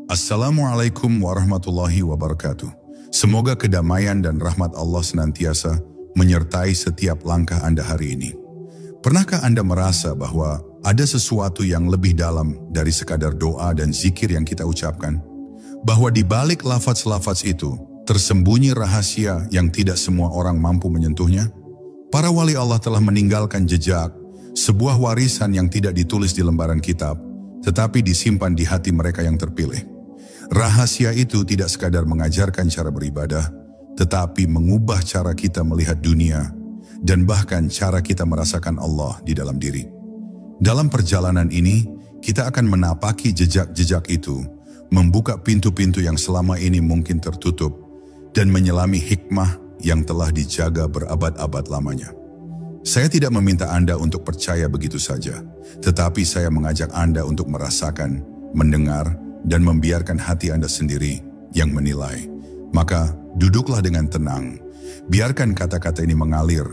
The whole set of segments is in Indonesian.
Assalamualaikum warahmatullahi wabarakatuh. Semoga kedamaian dan rahmat Allah senantiasa menyertai setiap langkah Anda hari ini. Pernahkah Anda merasa bahwa ada sesuatu yang lebih dalam dari sekadar doa dan zikir yang kita ucapkan? Bahwa di balik lafaz-lafaz itu tersembunyi rahasia yang tidak semua orang mampu menyentuhnya? Para wali Allah telah meninggalkan jejak, sebuah warisan yang tidak ditulis di lembaran kitab, tetapi disimpan di hati mereka yang terpilih. Rahasia itu tidak sekadar mengajarkan cara beribadah, tetapi mengubah cara kita melihat dunia dan bahkan cara kita merasakan Allah di dalam diri. Dalam perjalanan ini, kita akan menapaki jejak-jejak itu, membuka pintu-pintu yang selama ini mungkin tertutup, dan menyelami hikmah yang telah dijaga berabad-abad lamanya. Saya tidak meminta Anda untuk percaya begitu saja, tetapi saya mengajak Anda untuk merasakan, mendengar, dan membiarkan hati Anda sendiri yang menilai. Maka duduklah dengan tenang, biarkan kata-kata ini mengalir,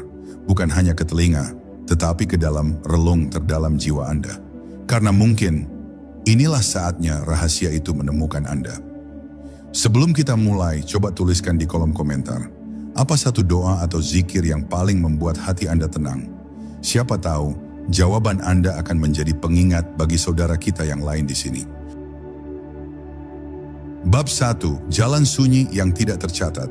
bukan hanya ke telinga, tetapi ke dalam relung terdalam jiwa Anda. Karena mungkin inilah saatnya rahasia itu menemukan Anda. Sebelum kita mulai, coba tuliskan di kolom komentar, apa satu doa atau zikir yang paling membuat hati Anda tenang? Siapa tahu, jawaban Anda akan menjadi pengingat bagi saudara kita yang lain di sini. Bab 1. Jalan sunyi yang tidak tercatat.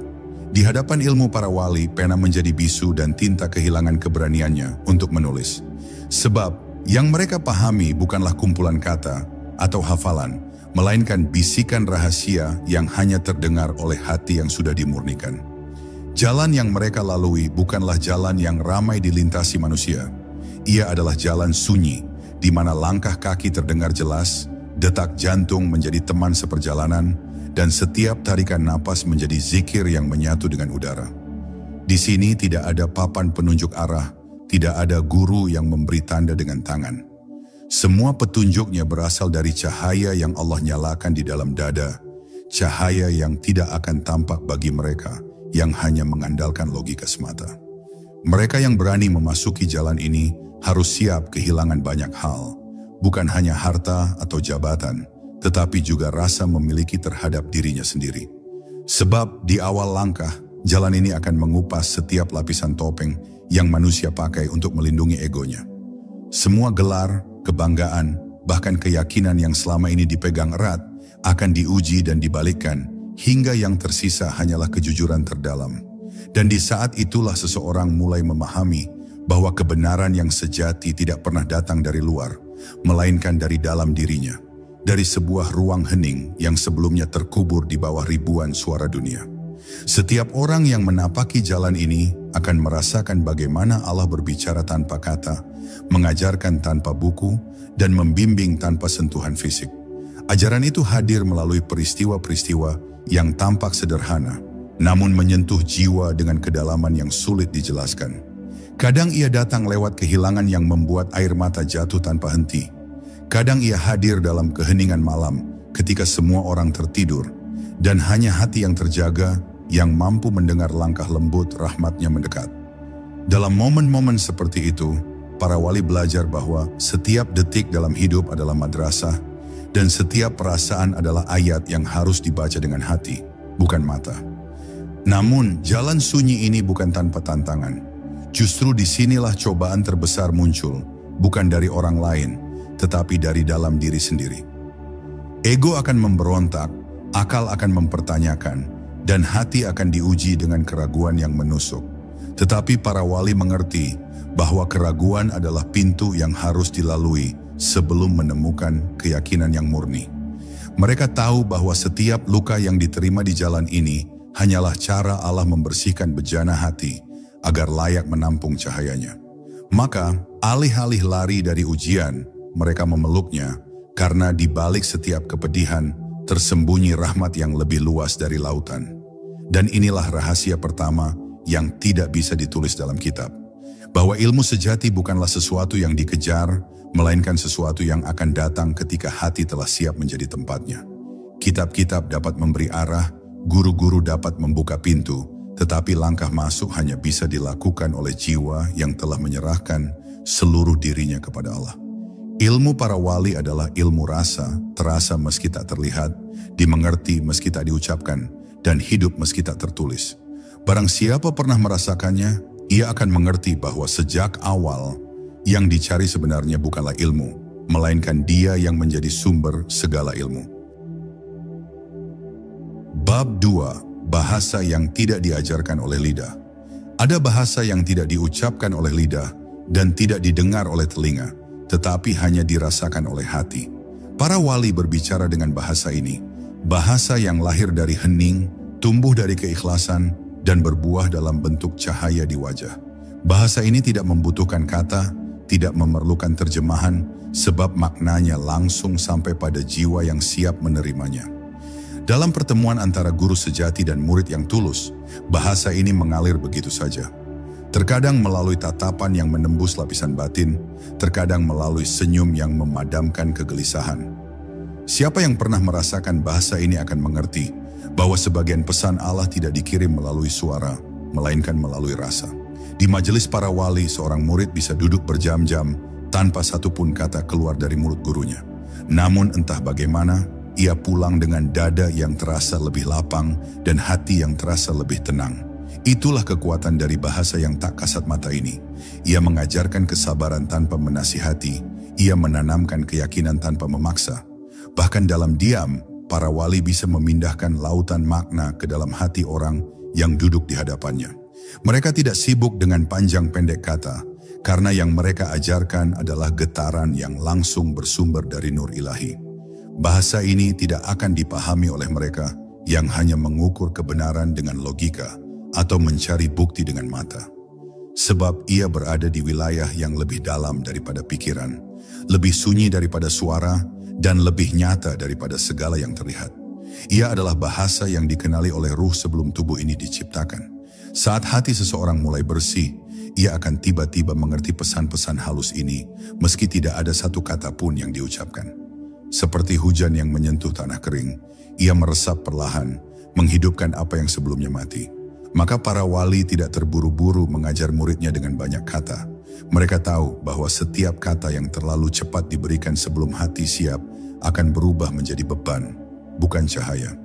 Di hadapan ilmu para wali, pena menjadi bisu dan tinta kehilangan keberaniannya untuk menulis. Sebab, yang mereka pahami bukanlah kumpulan kata atau hafalan, melainkan bisikan rahasia yang hanya terdengar oleh hati yang sudah dimurnikan. Jalan yang mereka lalui bukanlah jalan yang ramai dilintasi manusia. Ia adalah jalan sunyi, di mana langkah kaki terdengar jelas, detak jantung menjadi teman seperjalanan, dan setiap tarikan napas menjadi zikir yang menyatu dengan udara. Di sini tidak ada papan penunjuk arah, tidak ada guru yang memberi tanda dengan tangan. Semua petunjuknya berasal dari cahaya yang Allah nyalakan di dalam dada, cahaya yang tidak akan tampak bagi mereka yang hanya mengandalkan logika semata. Mereka yang berani memasuki jalan ini harus siap kehilangan banyak hal, bukan hanya harta atau jabatan, tetapi juga rasa memiliki terhadap dirinya sendiri. Sebab di awal langkah, jalan ini akan mengupas setiap lapisan topeng yang manusia pakai untuk melindungi egonya. Semua gelar, kebanggaan, bahkan keyakinan yang selama ini dipegang erat akan diuji dan dibalikkan, hingga yang tersisa hanyalah kejujuran terdalam. Dan di saat itulah seseorang mulai memahami bahwa kebenaran yang sejati tidak pernah datang dari luar, melainkan dari dalam dirinya, dari sebuah ruang hening yang sebelumnya terkubur di bawah ribuan suara dunia. Setiap orang yang menapaki jalan ini akan merasakan bagaimana Allah berbicara tanpa kata, mengajarkan tanpa buku, dan membimbing tanpa sentuhan fisik. Ajaran itu hadir melalui peristiwa-peristiwa yang tampak sederhana, namun menyentuh jiwa dengan kedalaman yang sulit dijelaskan. Kadang ia datang lewat kehilangan yang membuat air mata jatuh tanpa henti. Kadang ia hadir dalam keheningan malam ketika semua orang tertidur, dan hanya hati yang terjaga yang mampu mendengar langkah lembut rahmatnya mendekat. Dalam momen-momen seperti itu, para wali belajar bahwa setiap detik dalam hidup adalah madrasah, dan setiap perasaan adalah ayat yang harus dibaca dengan hati, bukan mata. Namun, jalan sunyi ini bukan tanpa tantangan. Justru disinilah cobaan terbesar muncul, bukan dari orang lain, tetapi dari dalam diri sendiri. Ego akan memberontak, akal akan mempertanyakan, dan hati akan diuji dengan keraguan yang menusuk. Tetapi para wali mengerti bahwa keraguan adalah pintu yang harus dilalui sebelum menemukan keyakinan yang murni. Mereka tahu bahwa setiap luka yang diterima di jalan ini hanyalah cara Allah membersihkan bejana hati agar layak menampung cahayanya. Maka, alih-alih lari dari ujian, mereka memeluknya karena di balik setiap kepedihan tersembunyi rahmat yang lebih luas dari lautan. Dan inilah rahasia pertama yang tidak bisa ditulis dalam kitab. Bahwa ilmu sejati bukanlah sesuatu yang dikejar, melainkan sesuatu yang akan datang ketika hati telah siap menjadi tempatnya. Kitab-kitab dapat memberi arah, guru-guru dapat membuka pintu, tetapi langkah masuk hanya bisa dilakukan oleh jiwa yang telah menyerahkan seluruh dirinya kepada Allah. Ilmu para wali adalah ilmu rasa, terasa meski tak terlihat, dimengerti meski tak diucapkan, dan hidup meski tak tertulis. Barang siapa pernah merasakannya, ia akan mengerti bahwa sejak awal yang dicari sebenarnya bukanlah ilmu, melainkan Dia yang menjadi sumber segala ilmu. Bab 2. Bahasa yang tidak diajarkan oleh lidah. Ada bahasa yang tidak diucapkan oleh lidah dan tidak didengar oleh telinga, tetapi hanya dirasakan oleh hati. Para wali berbicara dengan bahasa ini, bahasa yang lahir dari hening, tumbuh dari keikhlasan, dan berbuah dalam bentuk cahaya di wajah. Bahasa ini tidak membutuhkan kata, tidak memerlukan terjemahan, sebab maknanya langsung sampai pada jiwa yang siap menerimanya. Dalam pertemuan antara guru sejati dan murid yang tulus, bahasa ini mengalir begitu saja. Terkadang melalui tatapan yang menembus lapisan batin, terkadang melalui senyum yang memadamkan kegelisahan. Siapa yang pernah merasakan bahasa ini akan mengerti bahwa sebagian pesan Allah tidak dikirim melalui suara, melainkan melalui rasa. Di majelis para wali, seorang murid bisa duduk berjam-jam tanpa satupun kata keluar dari mulut gurunya. Namun entah bagaimana, ia pulang dengan dada yang terasa lebih lapang dan hati yang terasa lebih tenang. Itulah kekuatan dari bahasa yang tak kasat mata ini. Ia mengajarkan kesabaran tanpa menasihati. Ia menanamkan keyakinan tanpa memaksa. Bahkan dalam diam, para wali bisa memindahkan lautan makna ke dalam hati orang yang duduk di hadapannya. Mereka tidak sibuk dengan panjang pendek kata, karena yang mereka ajarkan adalah getaran yang langsung bersumber dari nur ilahi. Bahasa ini tidak akan dipahami oleh mereka yang hanya mengukur kebenaran dengan logika atau mencari bukti dengan mata. Sebab ia berada di wilayah yang lebih dalam daripada pikiran, lebih sunyi daripada suara, dan lebih nyata daripada segala yang terlihat. Ia adalah bahasa yang dikenali oleh ruh sebelum tubuh ini diciptakan. Saat hati seseorang mulai bersih, ia akan tiba-tiba mengerti pesan-pesan halus ini, meski tidak ada satu kata pun yang diucapkan. Seperti hujan yang menyentuh tanah kering, ia meresap perlahan, menghidupkan apa yang sebelumnya mati. Maka para wali tidak terburu-buru mengajar muridnya dengan banyak kata. Mereka tahu bahwa setiap kata yang terlalu cepat diberikan sebelum hati siap akan berubah menjadi beban, bukan cahaya.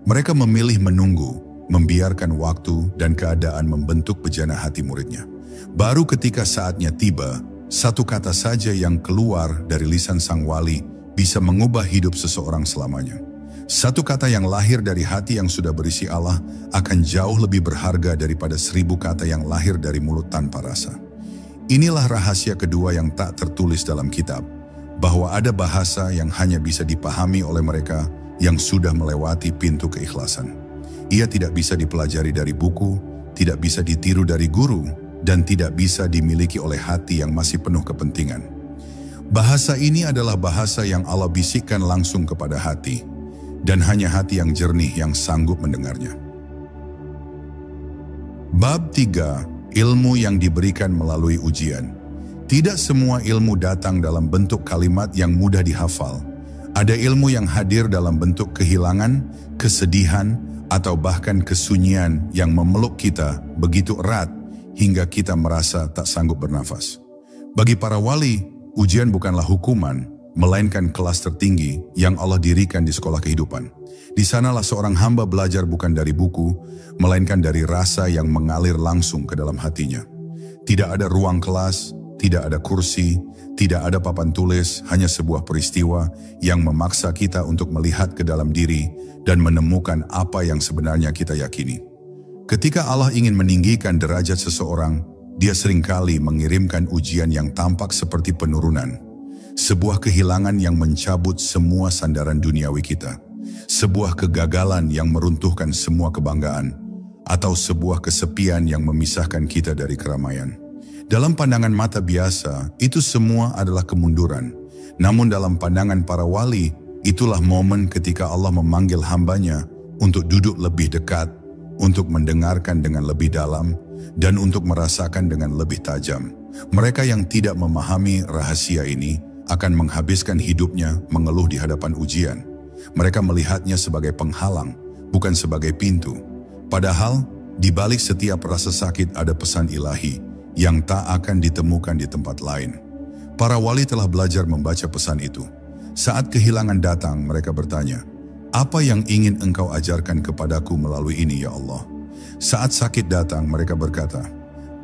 Mereka memilih menunggu, membiarkan waktu dan keadaan membentuk bejana hati muridnya. Baru ketika saatnya tiba, satu kata saja yang keluar dari lisan sang wali bisa mengubah hidup seseorang selamanya. Satu kata yang lahir dari hati yang sudah berisi Allah akan jauh lebih berharga daripada 1000 kata yang lahir dari mulut tanpa rasa. Inilah rahasia kedua yang tak tertulis dalam kitab, bahwa ada bahasa yang hanya bisa dipahami oleh mereka yang sudah melewati pintu keikhlasan. Ia tidak bisa dipelajari dari buku, tidak bisa ditiru dari guru, dan tidak bisa dimiliki oleh hati yang masih penuh kepentingan. Bahasa ini adalah bahasa yang Allah bisikkan langsung kepada hati, dan hanya hati yang jernih yang sanggup mendengarnya. Bab 3. Ilmu yang diberikan melalui ujian. Tidak semua ilmu datang dalam bentuk kalimat yang mudah dihafal. Ada ilmu yang hadir dalam bentuk kehilangan, kesedihan, atau bahkan kesunyian yang memeluk kita begitu erat hingga kita merasa tak sanggup bernafas. Bagi para wali, ujian bukanlah hukuman, melainkan kelas tertinggi yang Allah dirikan di sekolah kehidupan. Di sanalah seorang hamba belajar bukan dari buku, melainkan dari rasa yang mengalir langsung ke dalam hatinya. Tidak ada ruang kelas, tidak ada kursi, tidak ada papan tulis, hanya sebuah peristiwa yang memaksa kita untuk melihat ke dalam diri dan menemukan apa yang sebenarnya kita yakini. Ketika Allah ingin meninggikan derajat seseorang, Dia seringkali mengirimkan ujian yang tampak seperti penurunan. Sebuah kehilangan yang mencabut semua sandaran duniawi kita. Sebuah kegagalan yang meruntuhkan semua kebanggaan. Atau sebuah kesepian yang memisahkan kita dari keramaian. Dalam pandangan mata biasa, itu semua adalah kemunduran. Namun dalam pandangan para wali, itulah momen ketika Allah memanggil hambanya untuk duduk lebih dekat, untuk mendengarkan dengan lebih dalam, dan untuk merasakan dengan lebih tajam. Mereka yang tidak memahami rahasia ini akan menghabiskan hidupnya mengeluh di hadapan ujian. Mereka melihatnya sebagai penghalang, bukan sebagai pintu. Padahal, di balik setiap rasa sakit ada pesan ilahi yang tak akan ditemukan di tempat lain. Para wali telah belajar membaca pesan itu. Saat kehilangan datang, mereka bertanya, "Apa yang ingin Engkau ajarkan kepadaku melalui ini, ya Allah?" Saat sakit datang, mereka berkata,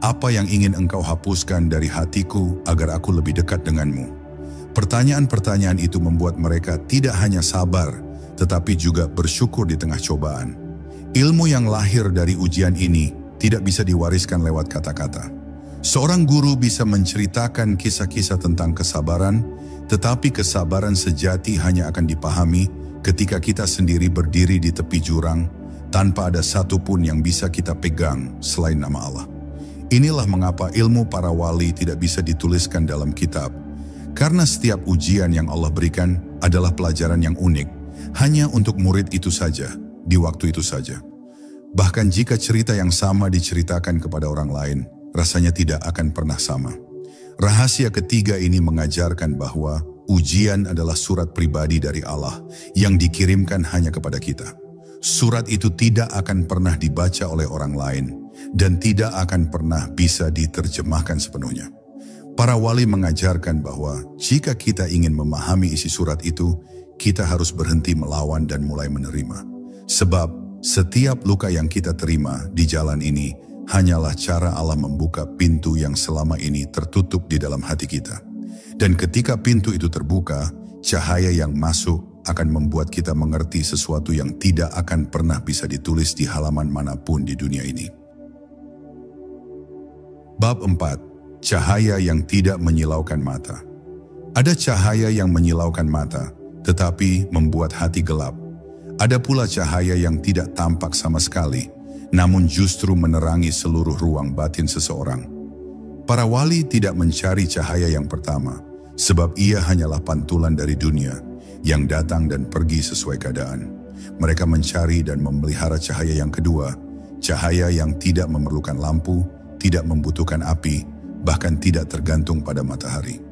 "Apa yang ingin Engkau hapuskan dari hatiku agar aku lebih dekat denganmu?" Pertanyaan-pertanyaan itu membuat mereka tidak hanya sabar, tetapi juga bersyukur di tengah cobaan. Ilmu yang lahir dari ujian ini tidak bisa diwariskan lewat kata-kata. Seorang guru bisa menceritakan kisah-kisah tentang kesabaran, tetapi kesabaran sejati hanya akan dipahami ketika kita sendiri berdiri di tepi jurang, tanpa ada satupun yang bisa kita pegang selain nama Allah. Inilah mengapa ilmu para wali tidak bisa dituliskan dalam kitab, karena setiap ujian yang Allah berikan adalah pelajaran yang unik, hanya untuk murid itu saja, di waktu itu saja. Bahkan jika cerita yang sama diceritakan kepada orang lain, rasanya tidak akan pernah sama. Rahasia ketiga ini mengajarkan bahwa ujian adalah surat pribadi dari Allah yang dikirimkan hanya kepada kita. Surat itu tidak akan pernah dibaca oleh orang lain dan tidak akan pernah bisa diterjemahkan sepenuhnya. Para wali mengajarkan bahwa jika kita ingin memahami isi surat itu, kita harus berhenti melawan dan mulai menerima. Sebab setiap luka yang kita terima di jalan ini hanyalah cara Allah membuka pintu yang selama ini tertutup di dalam hati kita. Dan ketika pintu itu terbuka, cahaya yang masuk akan membuat kita mengerti sesuatu yang tidak akan pernah bisa ditulis di halaman manapun di dunia ini. Bab 4. Cahaya yang tidak menyilaukan mata. Ada cahaya yang menyilaukan mata, tetapi membuat hati gelap. Ada pula cahaya yang tidak tampak sama sekali, namun justru menerangi seluruh ruang batin seseorang. Para wali tidak mencari cahaya yang pertama, sebab ia hanyalah pantulan dari dunia yang datang dan pergi sesuai keadaan. Mereka mencari dan memelihara cahaya yang kedua, cahaya yang tidak memerlukan lampu, tidak membutuhkan api, bahkan tidak tergantung pada matahari.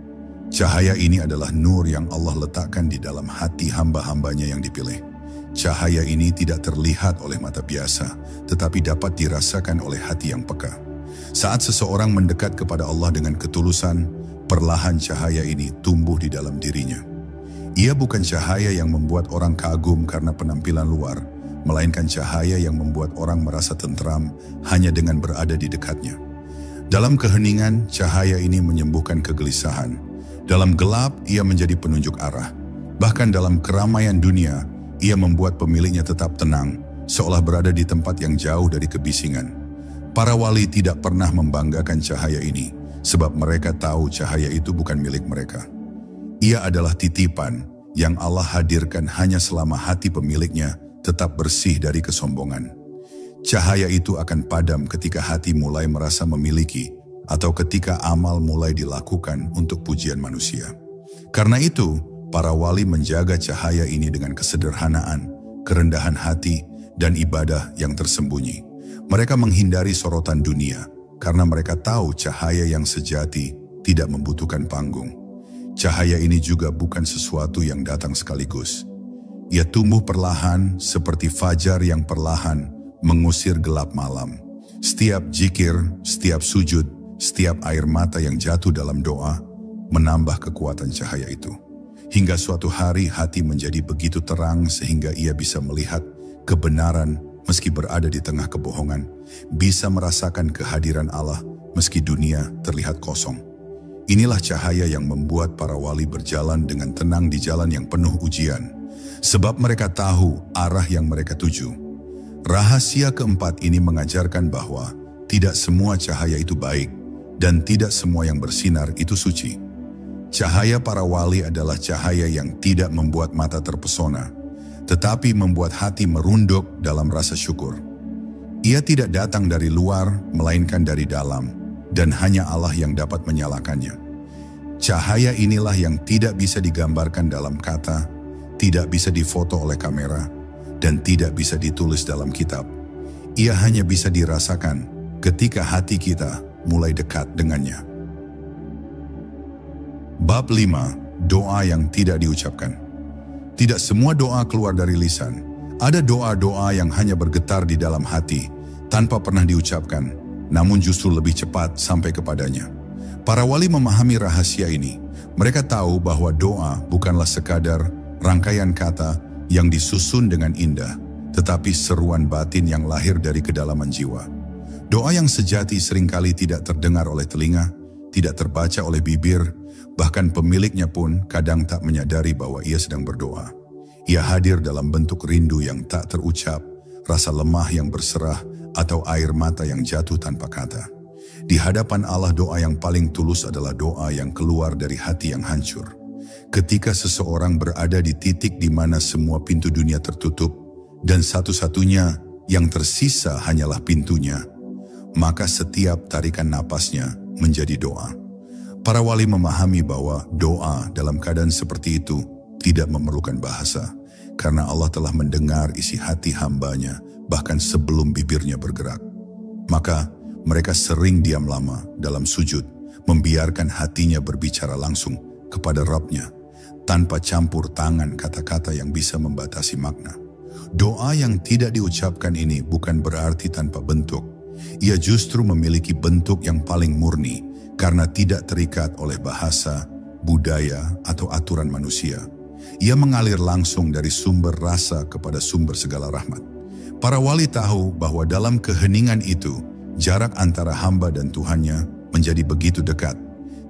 Cahaya ini adalah nur yang Allah letakkan di dalam hati hamba-hambanya yang dipilih. Cahaya ini tidak terlihat oleh mata biasa, tetapi dapat dirasakan oleh hati yang peka. Saat seseorang mendekat kepada Allah dengan ketulusan, perlahan cahaya ini tumbuh di dalam dirinya. Ia bukan cahaya yang membuat orang kagum karena penampilan luar, melainkan cahaya yang membuat orang merasa tentram hanya dengan berada di dekatnya. Dalam keheningan, cahaya ini menyembuhkan kegelisahan. Dalam gelap, ia menjadi penunjuk arah. Bahkan dalam keramaian dunia, ia membuat pemiliknya tetap tenang, seolah berada di tempat yang jauh dari kebisingan. Para wali tidak pernah membanggakan cahaya ini, sebab mereka tahu cahaya itu bukan milik mereka. Ia adalah titipan yang Allah hadirkan hanya selama hati pemiliknya tetap bersih dari kesombongan. Cahaya itu akan padam ketika hati mulai merasa memiliki, atau ketika amal mulai dilakukan untuk pujian manusia. Karena itu, para wali menjaga cahaya ini dengan kesederhanaan, kerendahan hati, dan ibadah yang tersembunyi. Mereka menghindari sorotan dunia, karena mereka tahu cahaya yang sejati tidak membutuhkan panggung. Cahaya ini juga bukan sesuatu yang datang sekaligus. Ia tumbuh perlahan seperti fajar yang perlahan mengusir gelap malam. Setiap zikir, setiap sujud, setiap air mata yang jatuh dalam doa, menambah kekuatan cahaya itu. Hingga suatu hari hati menjadi begitu terang sehingga ia bisa melihat kebenaran meski berada di tengah kebohongan, bisa merasakan kehadiran Allah meski dunia terlihat kosong. Inilah cahaya yang membuat para wali berjalan dengan tenang di jalan yang penuh ujian, sebab mereka tahu arah yang mereka tuju. Rahasia keempat ini mengajarkan bahwa tidak semua cahaya itu baik dan tidak semua yang bersinar itu suci. Cahaya para wali adalah cahaya yang tidak membuat mata terpesona, tetapi membuat hati merunduk dalam rasa syukur. Ia tidak datang dari luar, melainkan dari dalam, dan hanya Allah yang dapat menyalakannya. Cahaya inilah yang tidak bisa digambarkan dalam kata, tidak bisa difoto oleh kamera, dan tidak bisa ditulis dalam kitab. Ia hanya bisa dirasakan ketika hati kita mulai dekat dengannya. Bab 5. Doa yang tidak diucapkan. Tidak semua doa keluar dari lisan. Ada doa-doa yang hanya bergetar di dalam hati, tanpa pernah diucapkan, namun justru lebih cepat sampai kepadanya. Para wali memahami rahasia ini. Mereka tahu bahwa doa bukanlah sekadar rangkaian kata yang disusun dengan indah, tetapi seruan batin yang lahir dari kedalaman jiwa. Doa yang sejati seringkali tidak terdengar oleh telinga, tidak terbaca oleh bibir, bahkan pemiliknya pun kadang tak menyadari bahwa ia sedang berdoa. Ia hadir dalam bentuk rindu yang tak terucap, rasa lemah yang berserah, atau air mata yang jatuh tanpa kata. Di hadapan Allah, doa yang paling tulus adalah doa yang keluar dari hati yang hancur. Ketika seseorang berada di titik di mana semua pintu dunia tertutup, dan satu-satunya yang tersisa hanyalah pintunya, maka setiap tarikan napasnya menjadi doa. Para wali memahami bahwa doa dalam keadaan seperti itu tidak memerlukan bahasa, karena Allah telah mendengar isi hati hambanya bahkan sebelum bibirnya bergerak. Maka mereka sering diam lama dalam sujud, membiarkan hatinya berbicara langsung kepada Rabb-nya, tanpa campur tangan kata-kata yang bisa membatasi makna. Doa yang tidak diucapkan ini bukan berarti tanpa bentuk. Ia justru memiliki bentuk yang paling murni, karena tidak terikat oleh bahasa, budaya, atau aturan manusia. Ia mengalir langsung dari sumber rasa kepada sumber segala rahmat. Para wali tahu bahwa dalam keheningan itu, jarak antara hamba dan Tuhannya menjadi begitu dekat.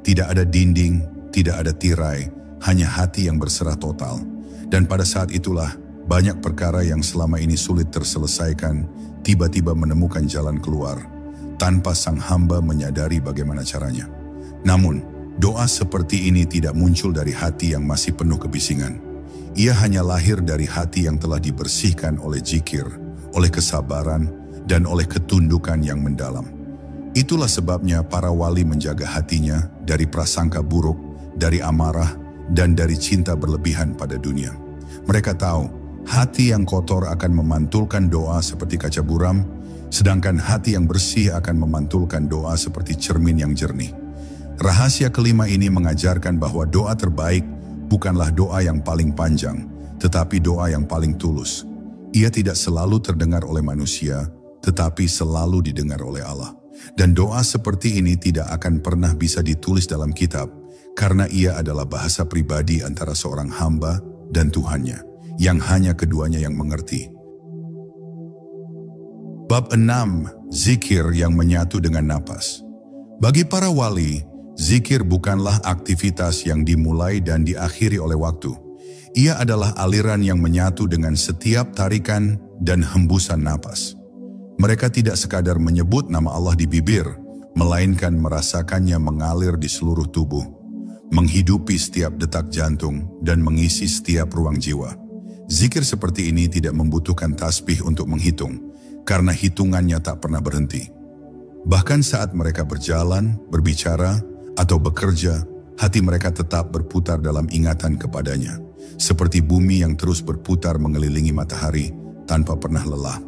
Tidak ada dinding, tidak ada tirai, hanya hati yang berserah total. Dan pada saat itulah, banyak perkara yang selama ini sulit terselesaikan, tiba-tiba menemukan jalan keluar, tanpa sang hamba menyadari bagaimana caranya. Namun, doa seperti ini tidak muncul dari hati yang masih penuh kebisingan. Ia hanya lahir dari hati yang telah dibersihkan oleh zikir, oleh kesabaran, dan oleh ketundukan yang mendalam. Itulah sebabnya para wali menjaga hatinya dari prasangka buruk, dari amarah, dan dari cinta berlebihan pada dunia. Mereka tahu, hati yang kotor akan memantulkan doa seperti kaca buram, sedangkan hati yang bersih akan memantulkan doa seperti cermin yang jernih. Rahasia kelima ini mengajarkan bahwa doa terbaik bukanlah doa yang paling panjang, tetapi doa yang paling tulus. Ia tidak selalu terdengar oleh manusia, tetapi selalu didengar oleh Allah. Dan doa seperti ini tidak akan pernah bisa ditulis dalam kitab, karena ia adalah bahasa pribadi antara seorang hamba dan Tuhannya, yang hanya keduanya yang mengerti. Bab 6. Zikir yang menyatu dengan napas. Bagi para wali, zikir bukanlah aktivitas yang dimulai dan diakhiri oleh waktu. Ia adalah aliran yang menyatu dengan setiap tarikan dan hembusan napas. Mereka tidak sekadar menyebut nama Allah di bibir, melainkan merasakannya mengalir di seluruh tubuh, menghidupi setiap detak jantung dan mengisi setiap ruang jiwa. Zikir seperti ini tidak membutuhkan tasbih untuk menghitung, karena hitungannya tak pernah berhenti. Bahkan saat mereka berjalan, berbicara, atau bekerja, hati mereka tetap berputar dalam ingatan kepadanya, seperti bumi yang terus berputar mengelilingi matahari tanpa pernah lelah.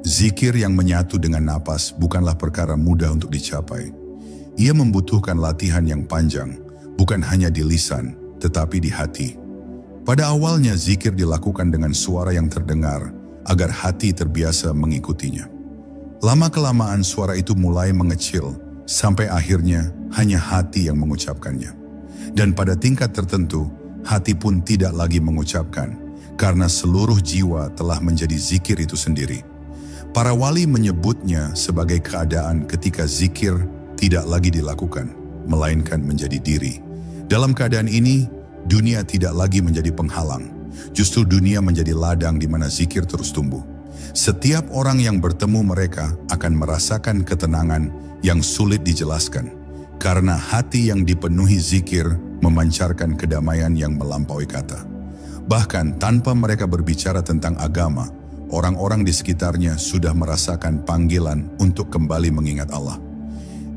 Zikir yang menyatu dengan napas bukanlah perkara mudah untuk dicapai. Ia membutuhkan latihan yang panjang, bukan hanya di lisan, tetapi di hati. Pada awalnya zikir dilakukan dengan suara yang terdengar, agar hati terbiasa mengikutinya. Lama-kelamaan suara itu mulai mengecil, sampai akhirnya hanya hati yang mengucapkannya. Dan pada tingkat tertentu, hati pun tidak lagi mengucapkan, karena seluruh jiwa telah menjadi zikir itu sendiri. Para wali menyebutnya sebagai keadaan ketika zikir tidak lagi dilakukan, melainkan menjadi diri. Dalam keadaan ini, dunia tidak lagi menjadi penghalang. Justru dunia menjadi ladang di mana zikir terus tumbuh. Setiap orang yang bertemu mereka akan merasakan ketenangan yang sulit dijelaskan, karena hati yang dipenuhi zikir memancarkan kedamaian yang melampaui kata. Bahkan tanpa mereka berbicara tentang agama, orang-orang di sekitarnya sudah merasakan panggilan untuk kembali mengingat Allah.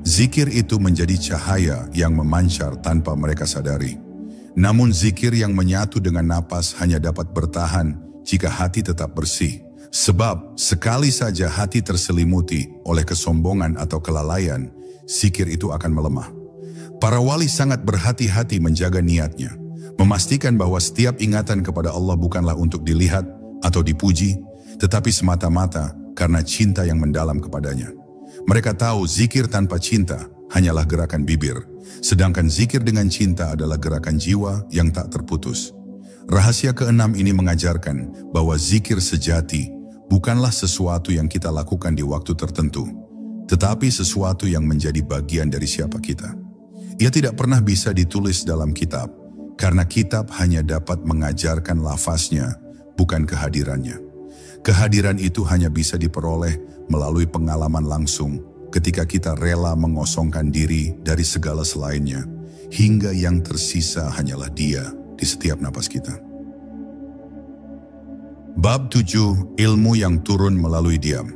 Zikir itu menjadi cahaya yang memancar tanpa mereka sadari. Namun zikir yang menyatu dengan napas hanya dapat bertahan jika hati tetap bersih. Sebab sekali saja hati terselimuti oleh kesombongan atau kelalaian, zikir itu akan melemah. Para wali sangat berhati-hati menjaga niatnya, memastikan bahwa setiap ingatan kepada Allah bukanlah untuk dilihat atau dipuji, tetapi semata-mata karena cinta yang mendalam kepadanya. Mereka tahu zikir tanpa cinta hanyalah gerakan bibir, Sedangkan zikir dengan cinta adalah gerakan jiwa yang tak terputus. Rahasia keenam ini mengajarkan bahwa zikir sejati bukanlah sesuatu yang kita lakukan di waktu tertentu, tetapi sesuatu yang menjadi bagian dari siapa kita. Ia tidak pernah bisa ditulis dalam kitab, karena kitab hanya dapat mengajarkan lafaznya, bukan kehadirannya. Kehadiran itu hanya bisa diperoleh melalui pengalaman langsung ketika kita rela mengosongkan diri dari segala selainnya, hingga yang tersisa hanyalah Dia di setiap napas kita. Bab 7, ilmu yang turun melalui diam.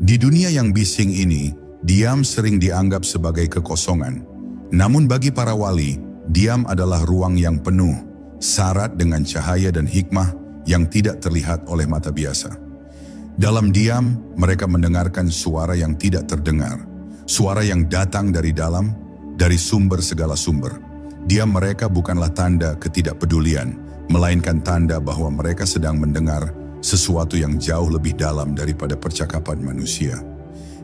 Di dunia yang bising ini, diam sering dianggap sebagai kekosongan. Namun bagi para wali, diam adalah ruang yang penuh, syarat dengan cahaya dan hikmah yang tidak terlihat oleh mata biasa. Dalam diam, mereka mendengarkan suara yang tidak terdengar, suara yang datang dari dalam, dari sumber segala sumber. Diam mereka bukanlah tanda ketidakpedulian, melainkan tanda bahwa mereka sedang mendengar sesuatu yang jauh lebih dalam daripada percakapan manusia.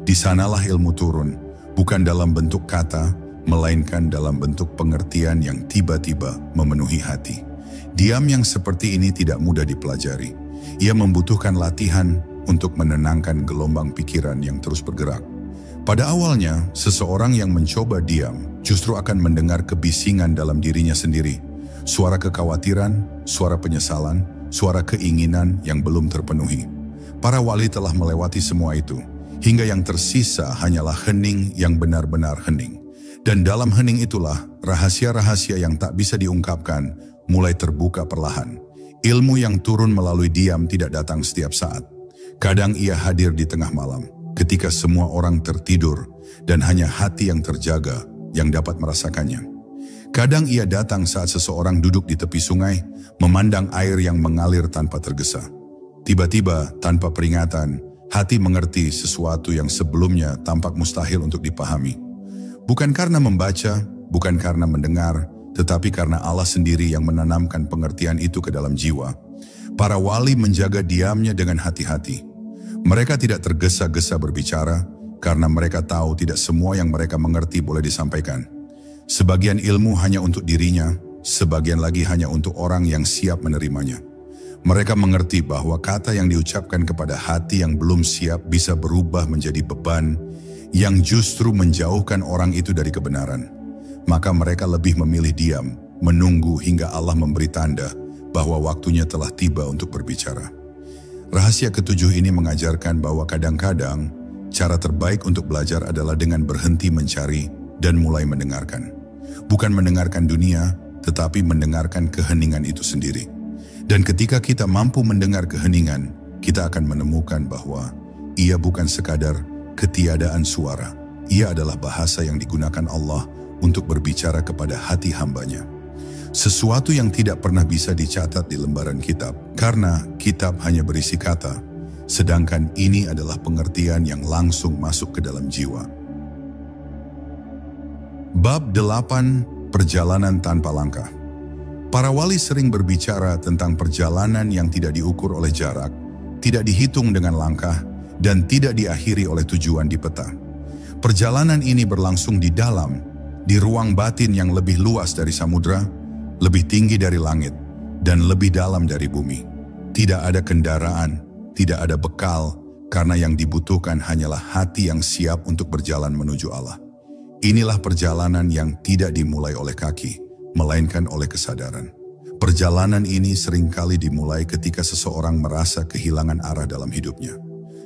Di sanalah ilmu turun, bukan dalam bentuk kata, melainkan dalam bentuk pengertian yang tiba-tiba memenuhi hati. Diam yang seperti ini tidak mudah dipelajari. Ia membutuhkan latihan untuk menenangkan gelombang pikiran yang terus bergerak. Pada awalnya, seseorang yang mencoba diam justru akan mendengar kebisingan dalam dirinya sendiri. Suara kekhawatiran, suara penyesalan, suara keinginan yang belum terpenuhi. Para wali telah melewati semua itu, hingga yang tersisa hanyalah hening yang benar-benar hening. Dan dalam hening itulah rahasia-rahasia yang tak bisa diungkapkan mulai terbuka perlahan. Ilmu yang turun melalui diam tidak datang setiap saat. Kadang ia hadir di tengah malam, ketika semua orang tertidur dan hanya hati yang terjaga yang dapat merasakannya. Kadang ia datang saat seseorang duduk di tepi sungai, memandang air yang mengalir tanpa tergesa. Tiba-tiba, tanpa peringatan, hati mengerti sesuatu yang sebelumnya tampak mustahil untuk dipahami. Bukan karena membaca, bukan karena mendengar, tetapi karena Allah sendiri yang menanamkan pengertian itu ke dalam jiwa. Para wali menjaga diamnya dengan hati-hati. Mereka tidak tergesa-gesa berbicara, karena mereka tahu tidak semua yang mereka mengerti boleh disampaikan. Sebagian ilmu hanya untuk dirinya, sebagian lagi hanya untuk orang yang siap menerimanya. Mereka mengerti bahwa kata yang diucapkan kepada hati yang belum siap bisa berubah menjadi beban yang justru menjauhkan orang itu dari kebenaran. Maka mereka lebih memilih diam, menunggu hingga Allah memberi tanda bahwa waktunya telah tiba untuk berbicara. Rahasia ketujuh ini mengajarkan bahwa kadang-kadang cara terbaik untuk belajar adalah dengan berhenti mencari dan mulai mendengarkan. Bukan mendengarkan dunia, tetapi mendengarkan keheningan itu sendiri. Dan ketika kita mampu mendengar keheningan, kita akan menemukan bahwa ia bukan sekadar ketiadaan suara. Ia adalah bahasa yang digunakan Allah untuk berbicara kepada hati hambanya. Sesuatu yang tidak pernah bisa dicatat di lembaran kitab, karena kitab hanya berisi kata, sedangkan ini adalah pengertian yang langsung masuk ke dalam jiwa. Bab 8, perjalanan tanpa langkah. Para wali sering berbicara tentang perjalanan yang tidak diukur oleh jarak, tidak dihitung dengan langkah, dan tidak diakhiri oleh tujuan di peta. Perjalanan ini berlangsung di dalam, di ruang batin yang lebih luas dari samudra, lebih tinggi dari langit, dan lebih dalam dari bumi. Tidak ada kendaraan, tidak ada bekal, karena yang dibutuhkan hanyalah hati yang siap untuk berjalan menuju Allah. Inilah perjalanan yang tidak dimulai oleh kaki, melainkan oleh kesadaran. Perjalanan ini seringkali dimulai ketika seseorang merasa kehilangan arah dalam hidupnya.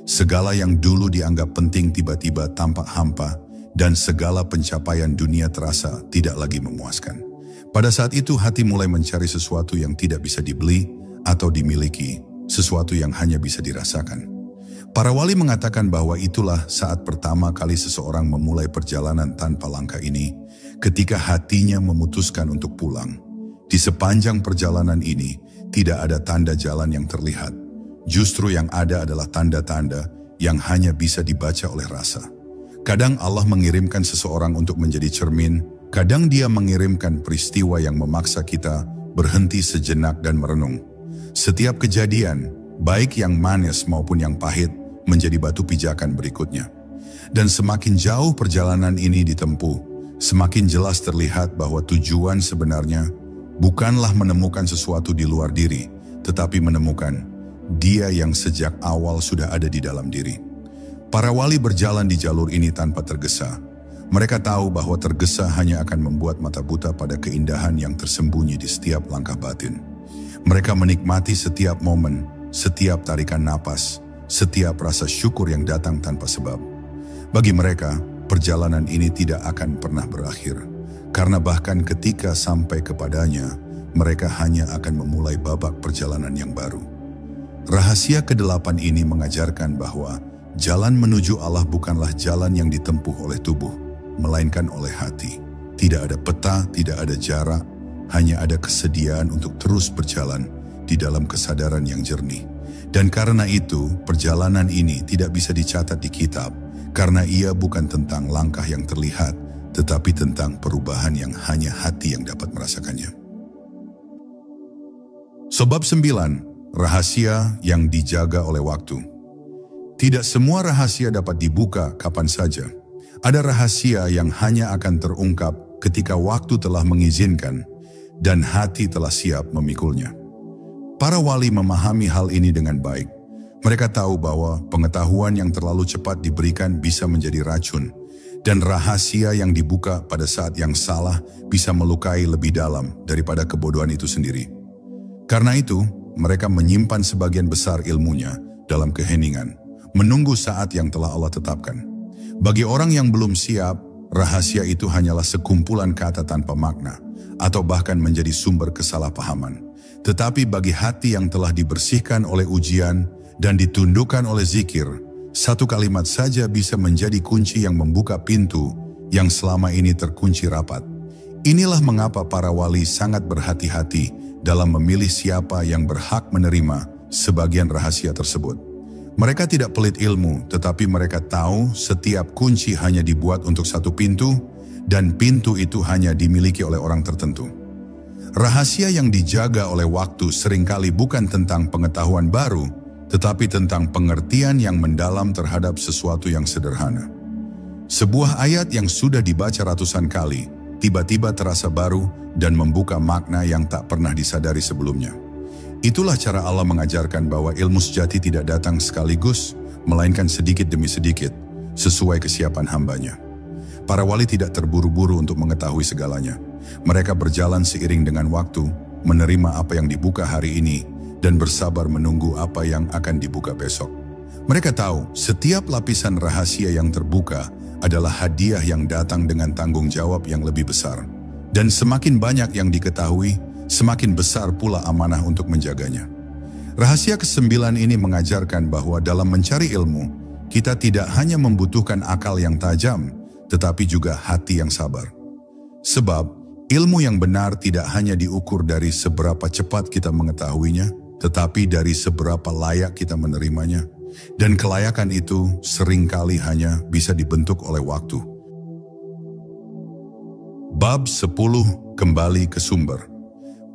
Segala yang dulu dianggap penting tiba-tiba tampak hampa, dan segala pencapaian dunia terasa tidak lagi memuaskan. Pada saat itu hati mulai mencari sesuatu yang tidak bisa dibeli atau dimiliki, sesuatu yang hanya bisa dirasakan. Para wali mengatakan bahwa itulah saat pertama kali seseorang memulai perjalanan tanpa langkah ini, ketika hatinya memutuskan untuk pulang. Di sepanjang perjalanan ini, tidak ada tanda jalan yang terlihat. Justru yang ada adalah tanda-tanda yang hanya bisa dibaca oleh rasa. Kadang Allah mengirimkan seseorang untuk menjadi cermin, kadang Dia mengirimkan peristiwa yang memaksa kita berhenti sejenak dan merenung. Setiap kejadian, baik yang manis maupun yang pahit, menjadi batu pijakan berikutnya. Dan semakin jauh perjalanan ini ditempuh, semakin jelas terlihat bahwa tujuan sebenarnya bukanlah menemukan sesuatu di luar diri, tetapi menemukan Dia yang sejak awal sudah ada di dalam diri. Para wali berjalan di jalur ini tanpa tergesa. Mereka tahu bahwa tergesa hanya akan membuat mata buta pada keindahan yang tersembunyi di setiap langkah batin. Mereka menikmati setiap momen, setiap tarikan napas, setiap rasa syukur yang datang tanpa sebab. Bagi mereka, perjalanan ini tidak akan pernah berakhir. Karena bahkan ketika sampai kepadanya, mereka hanya akan memulai babak perjalanan yang baru. Rahasia ke-8 ini mengajarkan bahwa jalan menuju Allah bukanlah jalan yang ditempuh oleh tubuh, melainkan oleh hati. Tidak ada peta, tidak ada jarak, hanya ada kesediaan untuk terus berjalan di dalam kesadaran yang jernih. Dan karena itu, perjalanan ini tidak bisa dicatat di kitab, karena ia bukan tentang langkah yang terlihat, tetapi tentang perubahan yang hanya hati yang dapat merasakannya. Sebab 9, rahasia yang dijaga oleh waktu. Tidak semua rahasia dapat dibuka kapan saja. Ada rahasia yang hanya akan terungkap ketika waktu telah mengizinkan dan hati telah siap memikulnya. Para wali memahami hal ini dengan baik. Mereka tahu bahwa pengetahuan yang terlalu cepat diberikan bisa menjadi racun, dan rahasia yang dibuka pada saat yang salah bisa melukai lebih dalam daripada kebodohan itu sendiri. Karena itu, mereka menyimpan sebagian besar ilmunya dalam keheningan, menunggu saat yang telah Allah tetapkan. Bagi orang yang belum siap, rahasia itu hanyalah sekumpulan kata tanpa makna, atau bahkan menjadi sumber kesalahpahaman. Tetapi bagi hati yang telah dibersihkan oleh ujian dan ditundukkan oleh zikir, satu kalimat saja bisa menjadi kunci yang membuka pintu yang selama ini terkunci rapat. Inilah mengapa para wali sangat berhati-hati dalam memilih siapa yang berhak menerima sebagian rahasia tersebut. Mereka tidak pelit ilmu, tetapi mereka tahu setiap kunci hanya dibuat untuk satu pintu, dan pintu itu hanya dimiliki oleh orang tertentu. Rahasia yang dijaga oleh waktu seringkali bukan tentang pengetahuan baru, tetapi tentang pengertian yang mendalam terhadap sesuatu yang sederhana. Sebuah ayat yang sudah dibaca ratusan kali, tiba-tiba terasa baru dan membuka makna yang tak pernah disadari sebelumnya. Itulah cara Allah mengajarkan bahwa ilmu sejati tidak datang sekaligus, melainkan sedikit demi sedikit, sesuai kesiapan hambanya. Para wali tidak terburu-buru untuk mengetahui segalanya. Mereka berjalan seiring dengan waktu, menerima apa yang dibuka hari ini, dan bersabar menunggu apa yang akan dibuka besok. Mereka tahu setiap lapisan rahasia yang terbuka adalah hadiah yang datang dengan tanggung jawab yang lebih besar. Dan semakin banyak yang diketahui, semakin besar pula amanah untuk menjaganya. Rahasia ke-9 ini mengajarkan bahwa dalam mencari ilmu, kita tidak hanya membutuhkan akal yang tajam, tetapi juga hati yang sabar. Sebab, ilmu yang benar tidak hanya diukur dari seberapa cepat kita mengetahuinya, tetapi dari seberapa layak kita menerimanya. Dan kelayakan itu seringkali hanya bisa dibentuk oleh waktu. Bab 10, kembali ke sumber.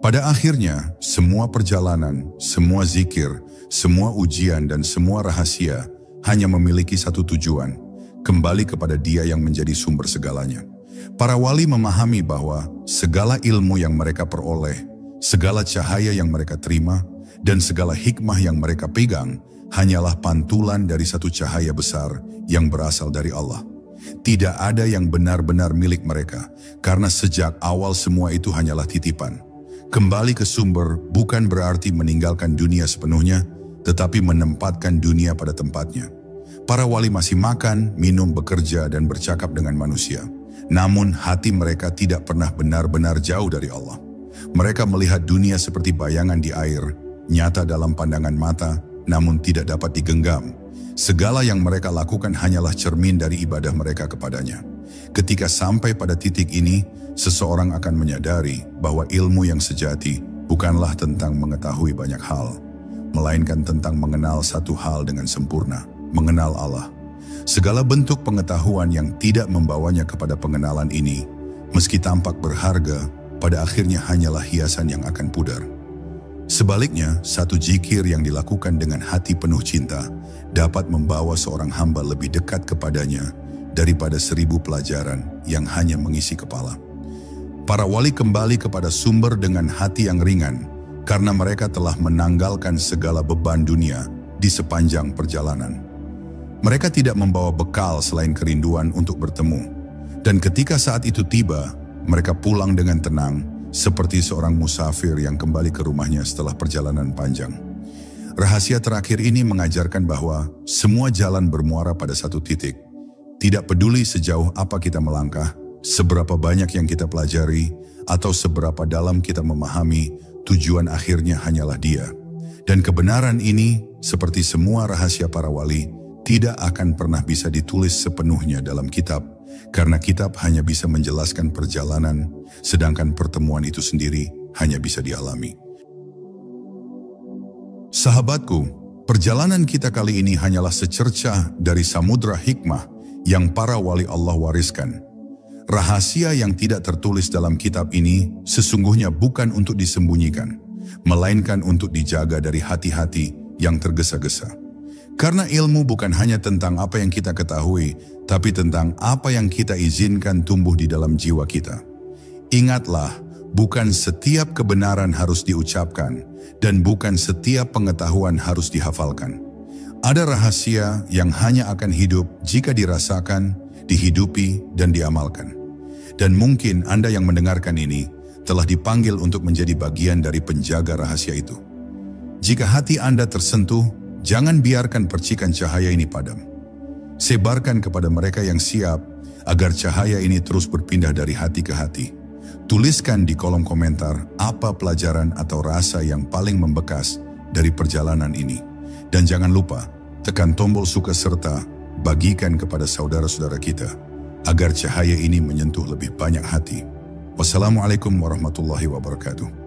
Pada akhirnya, semua perjalanan, semua zikir, semua ujian dan semua rahasia hanya memiliki satu tujuan, kembali kepada Dia yang menjadi sumber segalanya. Para wali memahami bahwa segala ilmu yang mereka peroleh, segala cahaya yang mereka terima, dan segala hikmah yang mereka pegang hanyalah pantulan dari satu cahaya besar yang berasal dari Allah. Tidak ada yang benar-benar milik mereka, karena sejak awal semua itu hanyalah titipan. Kembali ke sumber bukan berarti meninggalkan dunia sepenuhnya, tetapi menempatkan dunia pada tempatnya. Para wali masih makan, minum, bekerja, dan bercakap dengan manusia. Namun hati mereka tidak pernah benar-benar jauh dari Allah. Mereka melihat dunia seperti bayangan di air, nyata dalam pandangan mata, namun tidak dapat digenggam. Segala yang mereka lakukan hanyalah cermin dari ibadah mereka kepadanya. Ketika sampai pada titik ini, seseorang akan menyadari bahwa ilmu yang sejati bukanlah tentang mengetahui banyak hal, melainkan tentang mengenal satu hal dengan sempurna, mengenal Allah. Segala bentuk pengetahuan yang tidak membawanya kepada pengenalan ini, meski tampak berharga, pada akhirnya hanyalah hiasan yang akan pudar. Sebaliknya, satu zikir yang dilakukan dengan hati penuh cinta dapat membawa seorang hamba lebih dekat kepadanya daripada 1000 pelajaran yang hanya mengisi kepala. Para wali kembali kepada sumber dengan hati yang ringan karena mereka telah menanggalkan segala beban dunia di sepanjang perjalanan. Mereka tidak membawa bekal selain kerinduan untuk bertemu. Dan ketika saat itu tiba, mereka pulang dengan tenang seperti seorang musafir yang kembali ke rumahnya setelah perjalanan panjang. Rahasia terakhir ini mengajarkan bahwa semua jalan bermuara pada satu titik. Tidak peduli sejauh apa kita melangkah, seberapa banyak yang kita pelajari, atau seberapa dalam kita memahami, tujuan akhirnya hanyalah Dia. Dan kebenaran ini, seperti semua rahasia para wali, tidak akan pernah bisa ditulis sepenuhnya dalam kitab, karena kitab hanya bisa menjelaskan perjalanan, sedangkan pertemuan itu sendiri hanya bisa dialami. Sahabatku, perjalanan kita kali ini hanyalah secercah dari samudra hikmah yang para wali Allah wariskan. Rahasia yang tidak tertulis dalam kitab ini sesungguhnya bukan untuk disembunyikan, melainkan untuk dijaga dari hati-hati yang tergesa-gesa. Karena ilmu bukan hanya tentang apa yang kita ketahui, tapi tentang apa yang kita izinkan tumbuh di dalam jiwa kita. Ingatlah, bukan setiap kebenaran harus diucapkan, dan bukan setiap pengetahuan harus dihafalkan. Ada rahasia yang hanya akan hidup jika dirasakan, dihidupi, dan diamalkan. Dan mungkin Anda yang mendengarkan ini telah dipanggil untuk menjadi bagian dari penjaga rahasia itu. Jika hati Anda tersentuh, jangan biarkan percikan cahaya ini padam. Sebarkan kepada mereka yang siap agar cahaya ini terus berpindah dari hati ke hati. Tuliskan di kolom komentar apa pelajaran atau rasa yang paling membekas dari perjalanan ini. Dan jangan lupa, tekan tombol suka serta bagikan kepada saudara-saudara kita, agar cahaya ini menyentuh lebih banyak hati. Wassalamualaikum warahmatullahi wabarakatuh.